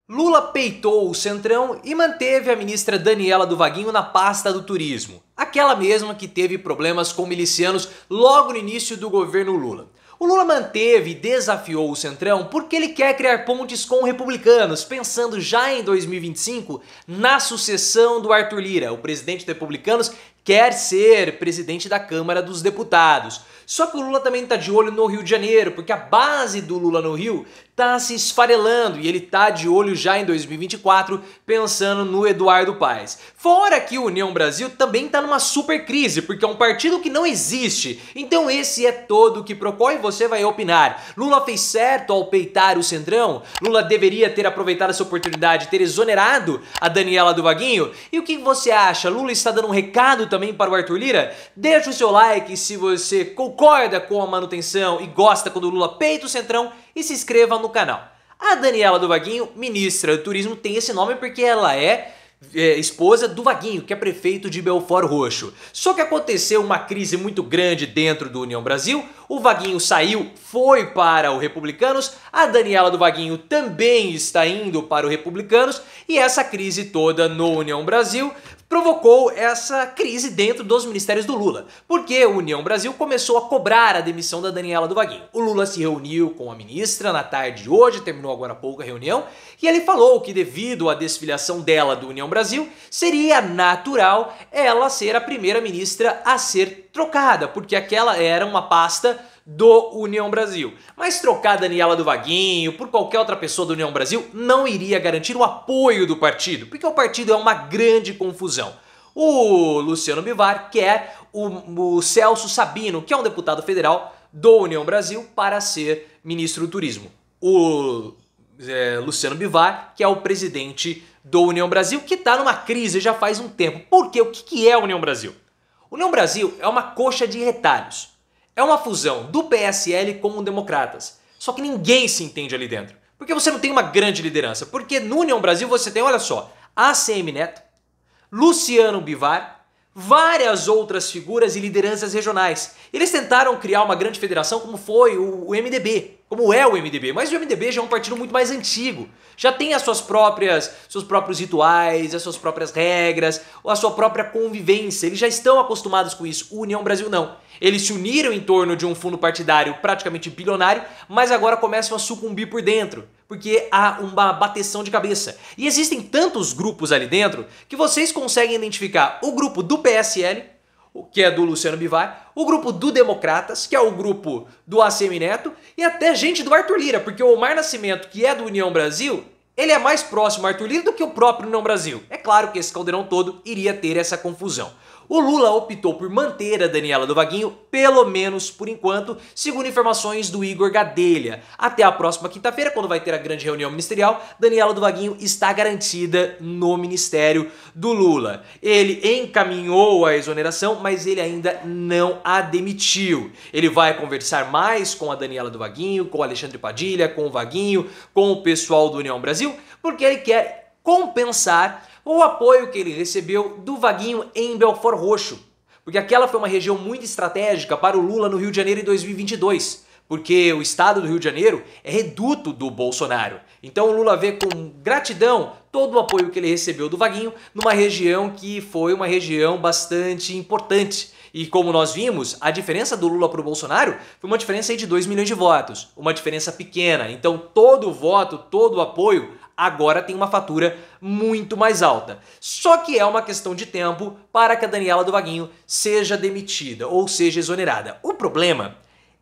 Lula peitou o Centrão e manteve a ministra Daniela do Vaguinho na pasta do turismo. Aquela mesma que teve problemas com milicianos logo no início do governo Lula. O Lula manteve e desafiou o Centrão porque ele quer criar pontes com republicanos, pensando já em 2025 na sucessão do Arthur Lira. O presidente dos republicanos quer ser presidente da Câmara dos Deputados. Só que o Lula também está de olho no Rio de Janeiro, porque a base do Lula no Rio está se esfarelando e ele está de olho já em 2024, pensando no Eduardo Paes. Fora que o União Brasil também está numa super crise, porque é um partido que não existe. Então esse é todo o que propõe e você vai opinar. Lula fez certo ao peitar o Centrão? Lula deveria ter aproveitado essa oportunidade e ter exonerado a Daniela do Vaguinho? E o que você acha? Lula está dando um recado também para o Arthur Lira? Deixa o seu like se você concorda com a manutenção e gosta quando o Lula peita o Centrão e se inscreva no canal. A Daniela do Vaguinho, ministra do Turismo, tem esse nome porque ela é esposa do Vaguinho, que é prefeito de Belford Roxo. Só que aconteceu uma crise muito grande dentro do União Brasil, o Vaguinho saiu, foi para o Republicanos, a Daniela do Vaguinho também está indo para o Republicanos, e essa crise toda no União Brasil provocou essa crise dentro dos ministérios do Lula, porque o União Brasil começou a cobrar a demissão da Daniela do Vaguinho. O Lula se reuniu com a ministra na tarde de hoje, terminou agora há pouco a reunião, e ele falou que devido à desfiliação dela do União Brasil, seria natural ela ser a primeira ministra a ser trocada, porque aquela era uma pasta do União Brasil. Mas trocar a Daniela do Vaguinho por qualquer outra pessoa do União Brasil não iria garantir o apoio do partido, porque o partido é uma grande confusão. O Luciano Bivar quer o Celso Sabino, que é um deputado federal do União Brasil, para ser ministro do Turismo. O Luciano Bivar, que é o presidente do União Brasil, que está numa crise já faz um tempo. Por quê? O que é a União Brasil? União Brasil é uma coxa de retalhos. É uma fusão do PSL com o Democratas. Só que ninguém se entende ali dentro. Porque você não tem uma grande liderança. Porque no União Brasil você tem, olha só, ACM Neto, Luciano Bivar, várias outras figuras e lideranças regionais. Eles tentaram criar uma grande federação como foi o MDB, como é o MDB, mas o MDB já é um partido muito mais antigo. Já tem as seus próprios rituais, as suas próprias regras, a sua própria convivência. Eles já estão acostumados com isso. O União Brasil não. Eles se uniram em torno de um fundo partidário praticamente bilionário, mas agora começam a sucumbir por dentro, porque há uma bateção de cabeça. E existem tantos grupos ali dentro que vocês conseguem identificar o grupo do PSL, que é do Luciano Bivar, o grupo do Democratas, que é o grupo do ACM Neto, e até gente do Arthur Lira, porque o Omar Nascimento, que é do União Brasil, ele é mais próximo ao Arthur Lira do que o próprio União Brasil. É claro que esse caldeirão todo iria ter essa confusão. O Lula optou por manter a Daniela do Vaguinho, pelo menos por enquanto, segundo informações do Igor Gadelha. Até a próxima quinta-feira, quando vai ter a grande reunião ministerial, Daniela do Vaguinho está garantida no ministério do Lula. Ele encaminhou a exoneração, mas ele ainda não a demitiu. Ele vai conversar mais com a Daniela do Vaguinho, com o Alexandre Padilha, com o Vaguinho, com o pessoal do União Brasil, porque ele quer compensar o apoio que ele recebeu do Vaguinho em Belford Roxo, porque aquela foi uma região muito estratégica para o Lula no Rio de Janeiro em 2022, porque o estado do Rio de Janeiro é reduto do Bolsonaro. Então o Lula vê com gratidão todo o apoio que ele recebeu do Vaguinho numa região que foi uma região bastante importante. E como nós vimos, a diferença do Lula para o Bolsonaro foi uma diferença aí de 2 milhões de votos, uma diferença pequena. Então todo o voto, todo o apoio agora tem uma fatura muito mais alta. Só que é uma questão de tempo para que a Daniela do Vaguinho seja demitida ou seja exonerada. O problema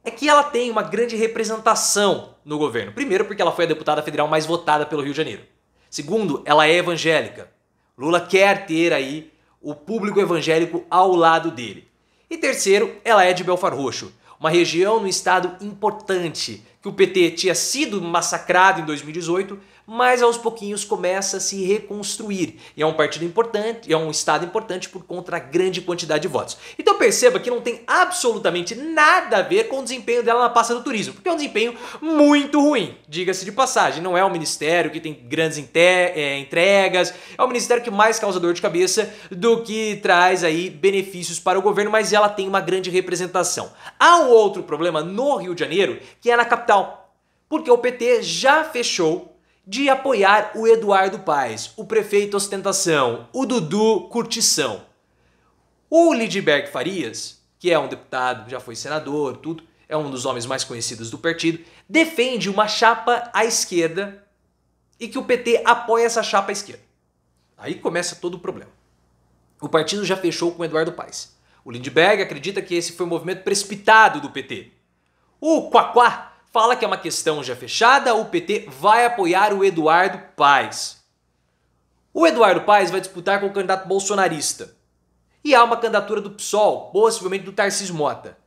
é que ela tem uma grande representação no governo. Primeiro, porque ela foi a deputada federal mais votada pelo Rio de Janeiro. Segundo, ela é evangélica. Lula quer ter aí o público evangélico ao lado dele. E terceiro, ela é de Belford Roxo, uma região no estado importante, que o PT tinha sido massacrado em 2018, mas aos pouquinhos começa a se reconstruir. E é um partido importante, é um estado importante por conta da grande quantidade de votos. Então perceba que não tem absolutamente nada a ver com o desempenho dela na pasta do turismo, porque é um desempenho muito ruim, diga-se de passagem. Não é um ministério que tem grandes entregas, é um ministério que mais causa dor de cabeça do que traz aí benefícios para o governo, mas ela tem uma grande representação. Há um outro problema no Rio de Janeiro, que é na capital, porque o PT já fechou de apoiar o Eduardo Paes, o prefeito ostentação, o Dudu curtição. O Lindbergh Farias, que é um deputado, já foi senador, tudo, é um dos homens mais conhecidos do partido, defende uma chapa à esquerda e que o PT apoia essa chapa à esquerda. Aí começa todo o problema. O partido já fechou com o Eduardo Paes. O Lindbergh acredita que esse foi um movimento precipitado do PT. O Quaquá fala que é uma questão já fechada, o PT vai apoiar o Eduardo Paes. O Eduardo Paes vai disputar com o candidato bolsonarista. E há uma candidatura do PSOL, possivelmente do Tarcísio Mota.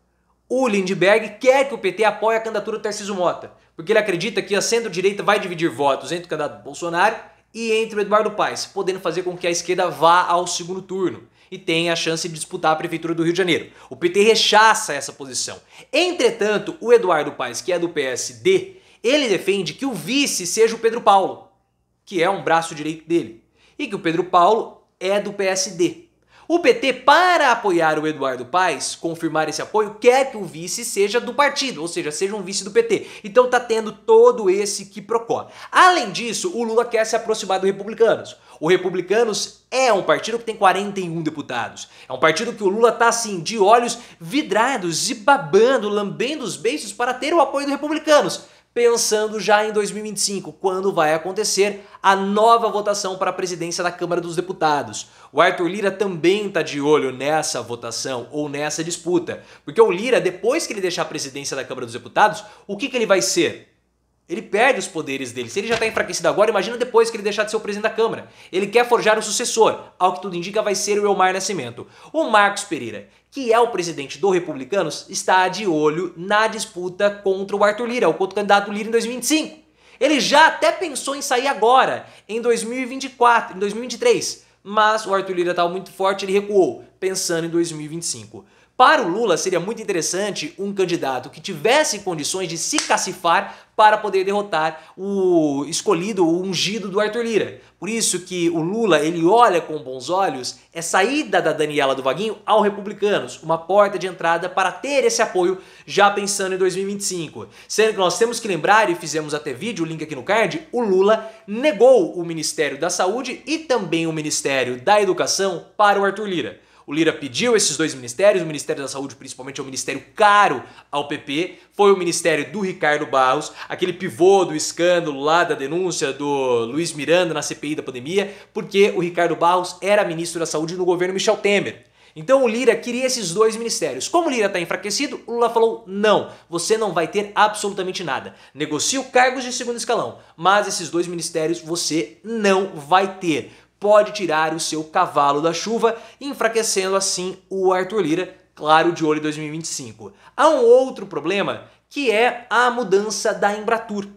O Lindbergh quer que o PT apoie a candidatura do Tarcísio Mota, porque ele acredita que a centro-direita vai dividir votos entre o candidato Bolsonaro e entre o Eduardo Paes, podendo fazer com que a esquerda vá ao segundo turno e tenha a chance de disputar a prefeitura do Rio de Janeiro. O PT rechaça essa posição. Entretanto, o Eduardo Paes, que é do PSD, ele defende que o vice seja o Pedro Paulo, que é um braço direito dele, e que o Pedro Paulo é do PSD. O PT, para apoiar o Eduardo Paes, confirmar esse apoio, quer que o vice seja do partido, ou seja, seja um vice do PT. Então tá tendo todo esse quiprocó. Além disso, o Lula quer se aproximar do Republicanos. O Republicanos é um partido que tem 41 deputados. É um partido que o Lula tá assim, de olhos vidrados e babando, lambendo os beiços para ter o apoio do Republicanos, pensando já em 2025, quando vai acontecer a nova votação para a presidência da Câmara dos Deputados. O Arthur Lira também está de olho nessa votação ou nessa disputa, porque o Lira, depois que ele deixar a presidência da Câmara dos Deputados, o que ele vai ser? Ele perde os poderes dele. Se ele já está enfraquecido agora, imagina depois que ele deixar de ser o presidente da Câmara. Ele quer forjar o sucessor. Ao que tudo indica, vai ser o Elmar Nascimento. O Marcos Pereira, que é o presidente do Republicanos, está de olho na disputa contra o Arthur Lira, ou contra o candidato Lira em 2025. Ele já até pensou em sair agora, em 2024, em 2023. Mas o Arthur Lira estava muito forte, ele recuou, pensando em 2025. Para o Lula, seria muito interessante um candidato que tivesse condições de se cacifar para poder derrotar o escolhido, o ungido do Arthur Lira. Por isso que o Lula, ele olha com bons olhos essa ida da Daniela do Vaguinho ao Republicanos, uma porta de entrada para ter esse apoio já pensando em 2025. Sendo que nós temos que lembrar, e fizemos até vídeo, o link aqui no card, o Lula negou o Ministério da Saúde e também o Ministério da Educação para o Arthur Lira. O Lira pediu esses dois ministérios, o Ministério da Saúde principalmente é um ministério caro ao PP, foi o ministério do Ricardo Barros, aquele pivô do escândalo lá da denúncia do Luiz Miranda na CPI da pandemia, porque o Ricardo Barros era ministro da Saúde no governo Michel Temer. Então o Lira queria esses dois ministérios. Como o Lira está enfraquecido, o Lula falou, não, você não vai ter absolutamente nada. Negocie cargos de segundo escalão, mas esses dois ministérios você não vai ter. Pode tirar o seu cavalo da chuva, enfraquecendo assim o Arthur Lira, claro, de olho em 2025. Há um outro problema, que é a mudança da Embratur.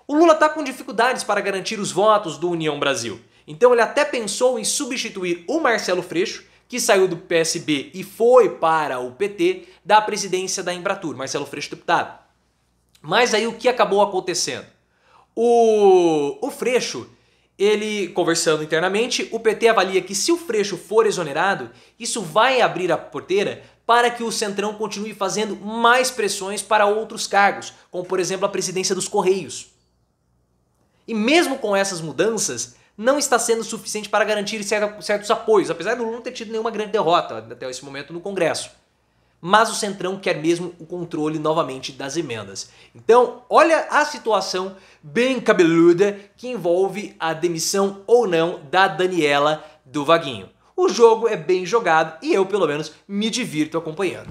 O Lula está com dificuldades para garantir os votos do União Brasil. Então ele até pensou em substituir o Marcelo Freixo, que saiu do PSB e foi para o PT, da presidência da Embratur, Marcelo Freixo deputado. Mas aí o que acabou acontecendo? O Freixo, ele, conversando internamente, o PT avalia que se o Freixo for exonerado, isso vai abrir a porteira para que o Centrão continue fazendo mais pressões para outros cargos, como por exemplo a presidência dos Correios. E mesmo com essas mudanças, não está sendo suficiente para garantir certos apoios, apesar do Lula não ter tido nenhuma grande derrota até esse momento no Congresso. Mas o Centrão quer mesmo o controle novamente das emendas. Então, olha a situação bem cabeluda que envolve a demissão ou não da Daniela do Vaguinho. O jogo é bem jogado e eu, pelo menos, me divirto acompanhando.